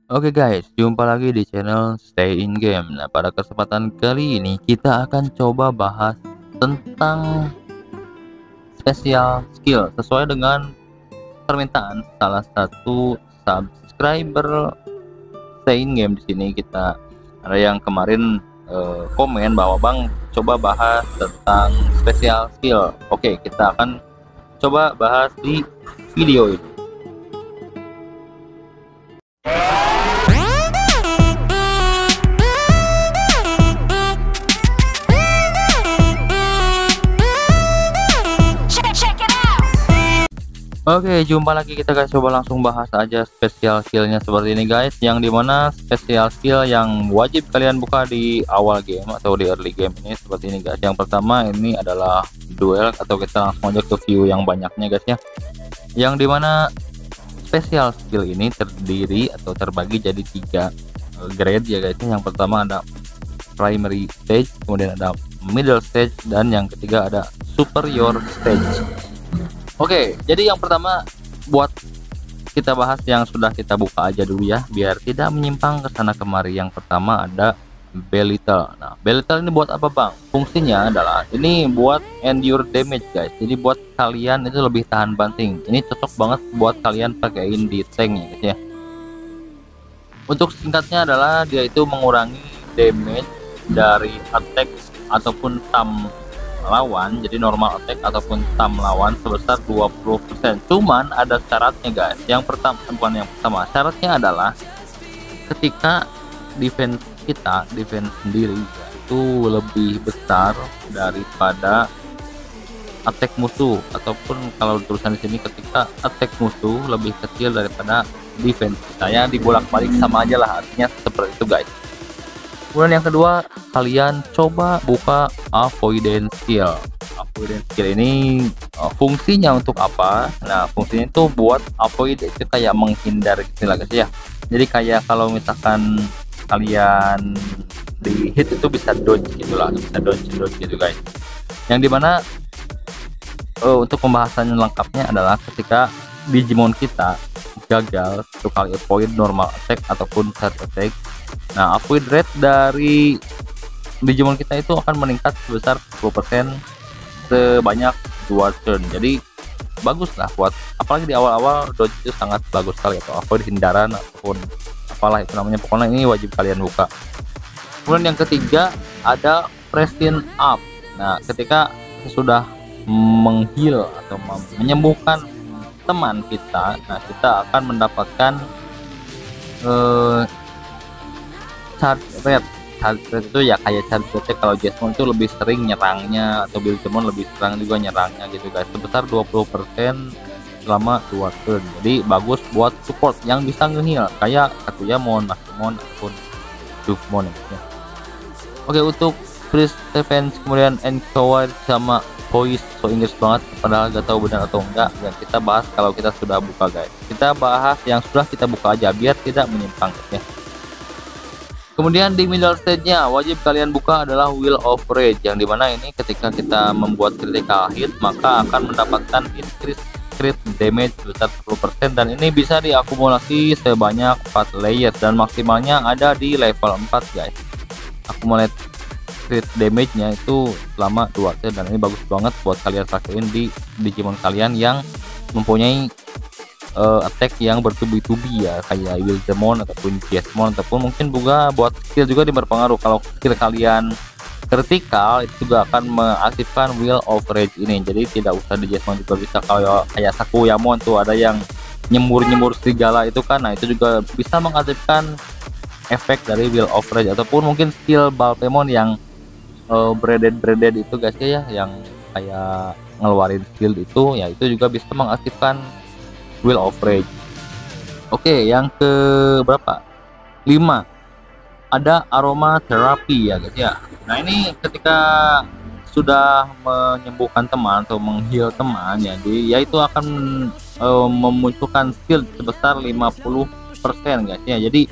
Oke guys, jumpa lagi di channel Stay in Game. Nah, pada kesempatan kali ini kita akan coba bahas tentang special skill sesuai dengan permintaan salah satu subscriber Stay in Game. Di sini kita ada yang kemarin komen bahwa Bang coba bahas tentang special skill. Oke, kita akan coba bahas di video ini. Oke, jumpa lagi kita guys, coba langsung bahas aja special skillnya seperti ini guys, yang dimana special skill yang wajib kalian buka di awal game atau di early game ini seperti ini guys. Yang pertama ini adalah duel, atau kita langsung aja ke view yang banyaknya guys ya, yang dimana special skill ini terdiri atau terbagi jadi 3 grade ya guys. Yang pertama ada primary stage, kemudian ada middle stage, dan yang ketiga ada superior stage. Oke, jadi yang pertama buat kita bahas yang sudah kita buka aja dulu ya, biar tidak menyimpang ke sana kemari. Yang pertama ada Belittle. Nah, Belittle ini buat apa Bang? Fungsinya adalah ini buat endure damage guys. Jadi buat kalian itu lebih tahan banting. Ini cocok banget buat kalian pakaiin di tank ya guys ya. Untuk singkatnya adalah dia itu mengurangi damage dari attack ataupun tam lawan, jadi normal attack ataupun tam lawan sebesar 20%. Cuman ada syaratnya guys. Yang pertama, bukan yang pertama, syaratnya adalah ketika defense kita, defense sendiri itu lebih besar daripada attack musuh, ataupun kalau tulisan di sini ketika attack musuh lebih kecil daripada defense saya, dibolak-balik sama aja lah, artinya seperti itu guys. Kemudian yang kedua, kalian coba buka avoidance skill. Avoidance skill ini fungsinya untuk apa? Nah, fungsinya itu buat avoid, itu kayak menghindar gitu lah guys ya. Jadi kayak kalau misalkan kalian di hit itu bisa dodge gitu lah, bisa dodge gitu guys. Yang dimana untuk pembahasan lengkapnya adalah ketika Digimon kita gagal satu kali avoid normal attack ataupun third attack, nah avoid rate dari Digimon kita itu akan meningkat sebesar 10% sebanyak 2 turn. Jadi bagus lah buat, apalagi di awal-awal dodge itu sangat bagus sekali, atau avoid hindaran ataupun apalah itu namanya, pokoknya ini wajib kalian buka. Kemudian yang ketiga ada pressing up. Nah, ketika sudah menghil atau menyembuhkan teman kita, nah kita akan mendapatkan charge rate. Charge rate itu ya kayak charge rate kalau Jesmon itu lebih sering nyerangnya, atau Bildemon lebih sering juga nyerangnya gitu guys, sebesar 20% selama 2 turn. Jadi bagus buat support yang bisa ngehil kayak Katuyamon, Maximon ataupun Jufmon ya. Oke, untuk Priest Defense, kemudian Encourage sama Voice, so Inggris banget, padahal gak tahu benar atau enggak, dan kita bahas kalau kita sudah buka guys. Kita bahas yang sudah kita buka aja biar tidak menyimpang ya. Kemudian di middle stage nya wajib kalian buka adalah Wheel of Rage, yang dimana ini ketika kita membuat critical hit maka akan mendapatkan increase crit damage sebesar 10%, dan ini bisa diakumulasi sebanyak 4 layer dan maksimalnya ada di level 4 guys. Accumulate crit damage-nya itu selama 2 turn, dan ini bagus banget buat kalian pakein di Digimon kalian yang mempunyai attack yang bertubi-tubi ya, kayak Bildemon ataupun Jesmon, ataupun mungkin juga buat skill juga berpengaruh. Kalau skill kalian vertikal itu juga akan mengaktifkan Wheel of Rage ini, jadi tidak usah di Jesmon juga bisa. Kalau kayak Sakuyamon tuh ada yang nyembur serigala itu kan, nah itu juga bisa mengaktifkan efek dari Wheel of Rage, ataupun mungkin skill Balpemon yang braided itu guys ya, yang kayak ngeluarin skill itu ya, itu juga bisa mengaktifkan Wheel of Rage. Oke, yang ke berapa? 5 ada aroma terapi ya guys ya. Nah, ini ketika sudah menyembuhkan teman atau menghil teman ya, dia itu akan memunculkan skill sebesar 50% guys ya. Jadi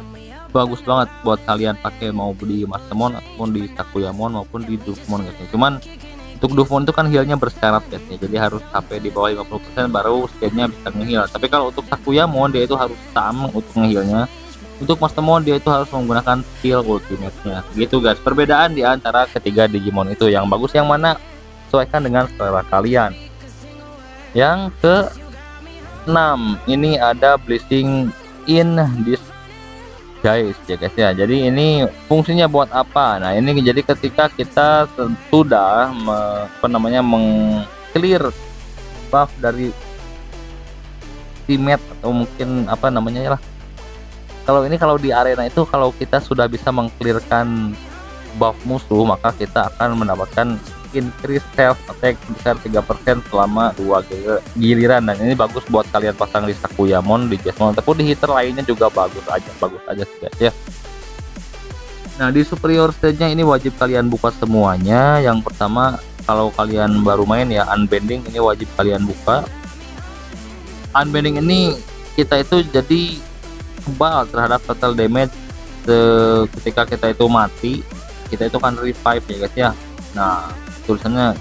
bagus banget buat kalian pakai mau di Maximon ataupun di Sakuyamon maupun di Jufmon guys ya. Cuman untuk Jufmon itu kan healnya bersyarat guys ya, jadi harus sampai di bawah 50% baru skillnya bisa ngehil. Tapi kalau untuk Sakuyamon dia itu harus sama untuk ngehealnya, Untuk Master Mode dia itu harus menggunakan skill ultimate-nya. Gitu guys, perbedaan di antara ketiga Digimon itu, yang bagus yang mana sesuaikan dengan selera kalian. Yang ke 6 ini ada Blessing in Disguise ya guys ya. Jadi ini fungsinya buat apa? Nah ini jadi ketika kita sudah mengclear buff dari teammate atau mungkin apa namanya lah, kalau di arena itu kalau kita sudah bisa mengclearkan buff musuh, maka kita akan mendapatkan increase self attack sebesar 3% selama 2 giliran, dan ini bagus buat kalian pasang di Sakuyamon, di Jesmon ataupun di hitter lainnya juga bagus aja sih guys ya. Nah di superior stage-nya ini wajib kalian buka semuanya. Yang pertama kalau kalian baru main ya, unbending ini wajib kalian buka. Unbending ini kita itu jadi kebal terhadap total damage ketika kita itu mati, kita itu kan revive ya guys ya. Nah tulisannya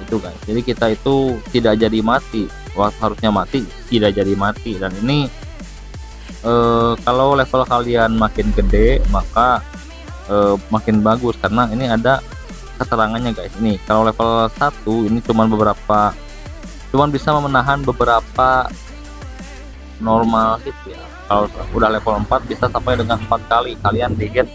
itu guys, jadi kita itu tidak jadi mati, harusnya mati tidak jadi mati. Dan ini kalau level kalian makin gede maka makin bagus, karena ini ada keterangannya guys. Ini kalau level 1 ini cuman bisa menahan beberapa normal hit ya. Kalau udah level 4 bisa sampai dengan 4 kali kalian di hit,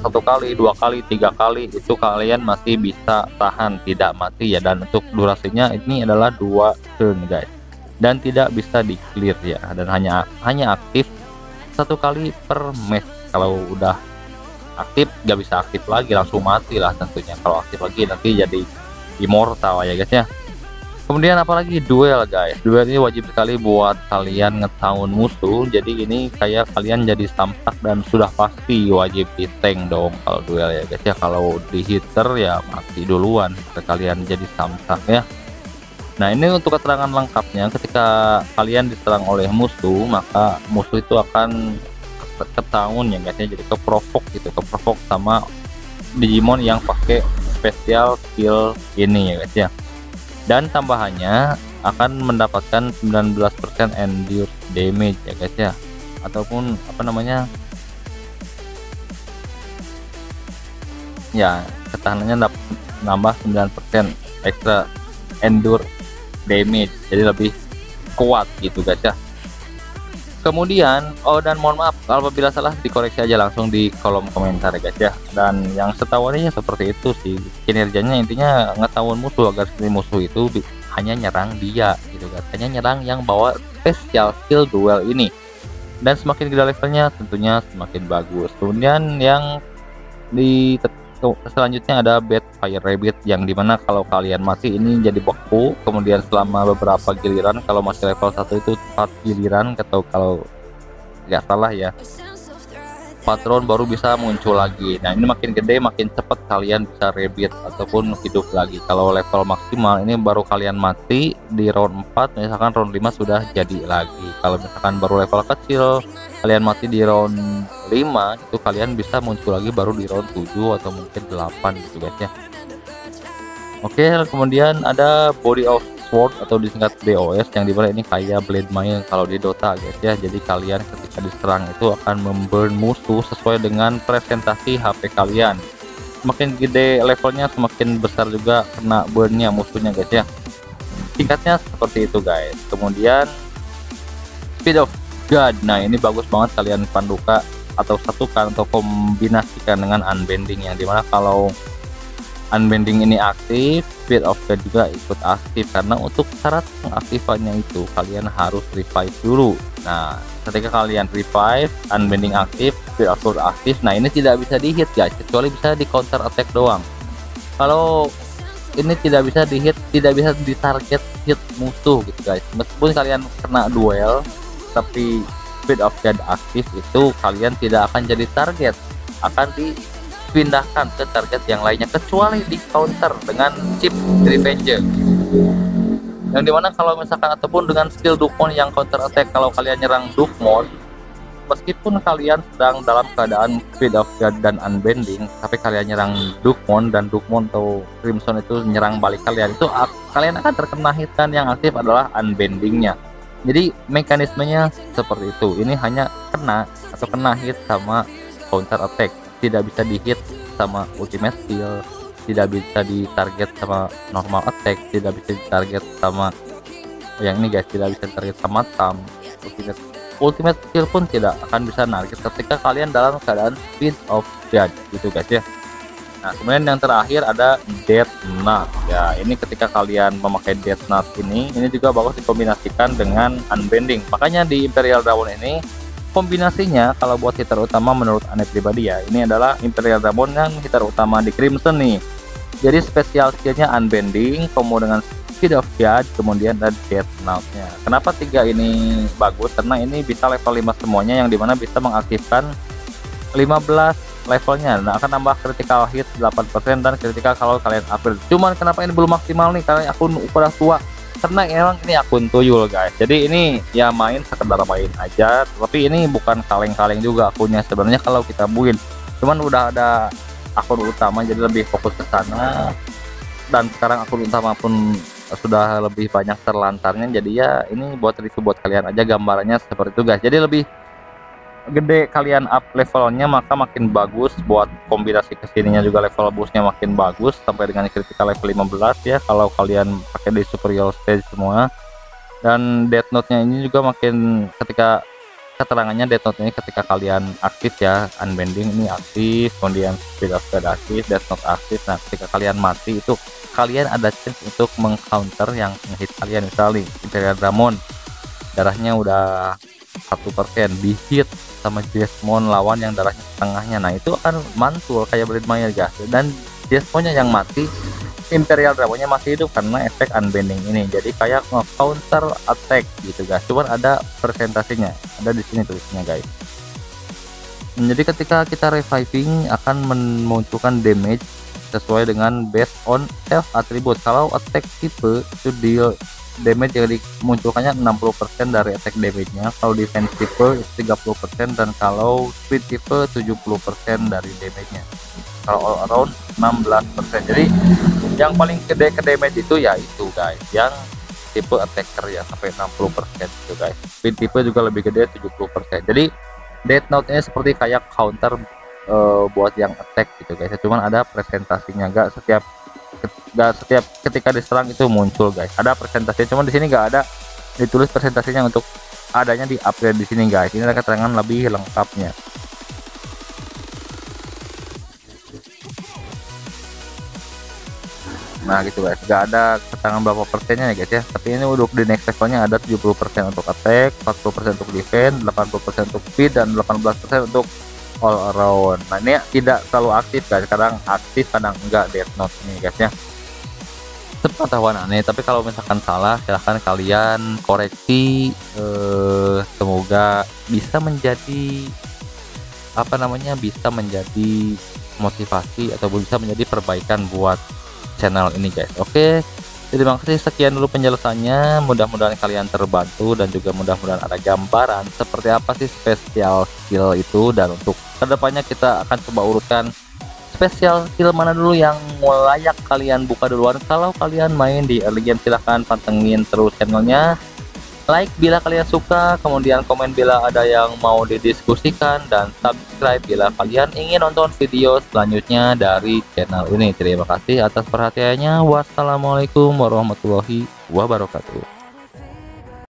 1 kali, 2 kali, 3 kali itu kalian masih bisa tahan tidak mati ya. Dan untuk durasinya ini adalah 2 turn guys, dan tidak bisa di clear ya, dan hanya aktif 1 kali per match. Kalau udah aktif nggak bisa aktif lagi, langsung mati lah tentunya. Kalau aktif lagi nanti jadi immortal ya guys ya. Kemudian apalagi duel guys, duel ini wajib sekali buat kalian ngetahuan musuh. Jadi ini kayak kalian jadi samsak dan sudah pasti wajib di tank dong kalau duel ya guys ya. Kalau di hitter ya mati duluan kalian jadi samsak ya. Nah ini untuk keterangan lengkapnya, ketika kalian diserang oleh musuh maka musuh itu akan ketahuan ya guys ya, jadi keprovok sama Digimon yang pakai special skill ini ya guys ya. Dan tambahannya akan mendapatkan 19% endure damage ya guys ya, ataupun apa namanya ya, ketahanannya nambah 9% extra endure damage, jadi lebih kuat gitu guys ya. Kemudian dan mohon maaf apabila salah dikoreksi aja langsung di kolom komentar ya guys ya. Dan yang setahuannya seperti itu sih kinerjanya, intinya ngetahuan musuh agar si musuh itu hanya nyerang dia gitu guys, hanya nyerang yang bawa special skill duel ini. Dan semakin gede levelnya tentunya semakin bagus. Kemudian yang di selanjutnya ada Bad Fire Rabbit, yang dimana kalau kalian mati ini jadi beku, kemudian selama beberapa giliran, kalau masih level 1 itu 4 giliran atau kalau nggak salah ya 4 round baru bisa muncul lagi. Nah ini makin gede makin cepat kalian bisa rabbit ataupun hidup lagi. Kalau level maksimal ini baru kalian mati di round 4, misalkan round 5 sudah jadi lagi. Kalau misalkan baru level kecil kalian mati di round 5 itu kalian bisa muncul lagi baru di round 7 atau mungkin 8 gitu guys ya. Oke, kemudian ada Body of Sword atau disingkat BOS, yang dimana ini kayak Blade Mail kalau di Dota guys ya. Jadi kalian ketika diserang itu akan memburn musuh sesuai dengan presentasi HP kalian. Semakin gede levelnya semakin besar juga kena burnnya musuhnya guys ya. Singkatnya seperti itu guys. Kemudian Speed of God, nah ini bagus banget kalian panduka atau satukan atau kombinasikan dengan unbending, yang dimana kalau unbending ini aktif, Speed of God juga ikut aktif, karena untuk syarat pengaktifannya itu kalian harus revive dulu. Nah ketika kalian revive, unbending aktif, Speed of God aktif, nah ini tidak bisa di hit guys, kecuali bisa di counter attack doang. Kalau ini tidak bisa di hit, tidak bisa di target hit musuh gitu guys. Meskipun kalian kena duel tapi Speed of God aktif, itu kalian tidak akan jadi target, akan dipindahkan ke target yang lainnya, kecuali di counter dengan chip Revenger, yang dimana kalau misalkan ataupun dengan skill Dukemon yang counter attack, kalau kalian nyerang Dukemon meskipun kalian sedang dalam keadaan Speed of God dan unbending, tapi kalian nyerang Dukemon dan Dukemon atau Crimson itu nyerang balik kalian, itu kalian akan terkena hit, dan yang aktif adalah unbendingnya. Jadi mekanismenya seperti itu. Ini hanya kena atau kena hit sama counter attack, tidak bisa di hit sama ultimate skill, tidak bisa ditarget sama normal attack, tidak bisa ditarget sama yang ini guys, tidak bisa ditarget sama tam. Ultimate skill pun tidak akan bisa target ketika kalian dalam keadaan speed of god gitu guys ya. Nah, kemudian yang terakhir ada Death Knot. Ya, ini ketika kalian memakai Death Knot ini juga bagus dikombinasikan dengan Unbending. Makanya di Imperial Dragon ini kombinasinya kalau buat hitter utama menurut aneh pribadi ya, ini adalah Imperial Dragon yang hitter utama di Crimson nih. Jadi spesial skillnya Unbending, kemudian dengan Speed of God, kemudian ada Death Knot-nya. Kenapa tiga ini bagus? Karena ini bisa level 5 semuanya, yang dimana bisa mengaktifkan 15 levelnya. Nah, akan nambah critical hit 8% dan critical kalau kalian upgrade. Cuman kenapa ini belum maksimal nih, karena akun udah tua, karena emang ini akun tuyul guys. Jadi ini ya main sekedar main aja, tapi ini bukan kaleng-kaleng juga akunnya sebenarnya kalau kita build. Cuman udah ada akun utama jadi lebih fokus ke sana, dan sekarang akun utama pun sudah lebih banyak terlantarnya. Jadi ya ini buat review buat kalian aja, gambarannya seperti itu guys. Jadi lebih gede kalian up levelnya maka makin bagus, buat kombinasi kesininya juga level boostnya makin bagus sampai dengan critical level 15 ya kalau kalian pakai di superior stage semua. Dan Death Note-nya ini juga makin, ketika keterangannya Death Note ini ketika kalian aktif ya, Unbending ini aktif, kemudian Speed of God aktif, Death Note aktif. Nah, ketika kalian mati itu kalian ada chance untuk mengcounter yang hit kalian. Misalnya Imperial Dramon darahnya udah 1% di hit sama Jesmon lawan yang darahnya setengahnya, nah itu akan mantul kayak Blade guys. Dan Jesmonnya yang mati, Imperial Dragonnya masih hidup karena efek Unbending ini, jadi kayak counter attack gitu guys. Cuman ada persentasenya, ada di sini tulisnya guys. Jadi ketika kita reviving akan memunculkan damage sesuai dengan based on self attribute. Kalau attack tipe itu deal damage yang dimunculkannya 60% dari attack damage-nya, kalau defense tipe 30%, dan kalau speed tipe 70% dari damage-nya, kalau all around 16%. Jadi yang paling gede ke damage itu ya itu guys, yang tipe attacker ya sampai 60% itu guys. Speed tipe juga lebih gede 70%. Jadi Death Note-nya seperti kayak counter buat yang attack gitu guys. Cuman ada presentasinya, gak setiap ketika diserang itu muncul guys, ada presentasinya. Cuman di sini gak ada ditulis presentasinya, untuk adanya di upgrade di sini guys. Ini ada keterangan lebih lengkapnya. Nah gitu guys, gak ada keterangan berapa persennya ya guys ya, tapi ini untuk di next levelnya ada 70% untuk attack, 40% untuk defense, 80% untuk speed, dan 18% untuk all around. Nah ini tidak selalu aktif guys, kadang aktif kadang enggak Death Note ini guys ya. Sepengetahuan aneh, tapi kalau misalkan salah silahkan kalian koreksi. Semoga bisa menjadi apa namanya, bisa menjadi motivasi atau bisa menjadi perbaikan buat channel ini guys. Oke, terima kasih, sekian dulu penjelasannya, mudah-mudahan kalian terbantu dan juga mudah-mudahan ada gambaran seperti apa sih spesial skill itu. Dan untuk kedepannya kita akan coba urutkan spesial skill mana dulu yang layak kalian buka duluan. Kalau kalian main di early game silahkan pantengin terus channelnya, like bila kalian suka, kemudian komen bila ada yang mau didiskusikan, dan subscribe bila kalian ingin nonton video selanjutnya dari channel ini. Terima kasih atas perhatiannya. Wassalamualaikum warahmatullahi wabarakatuh.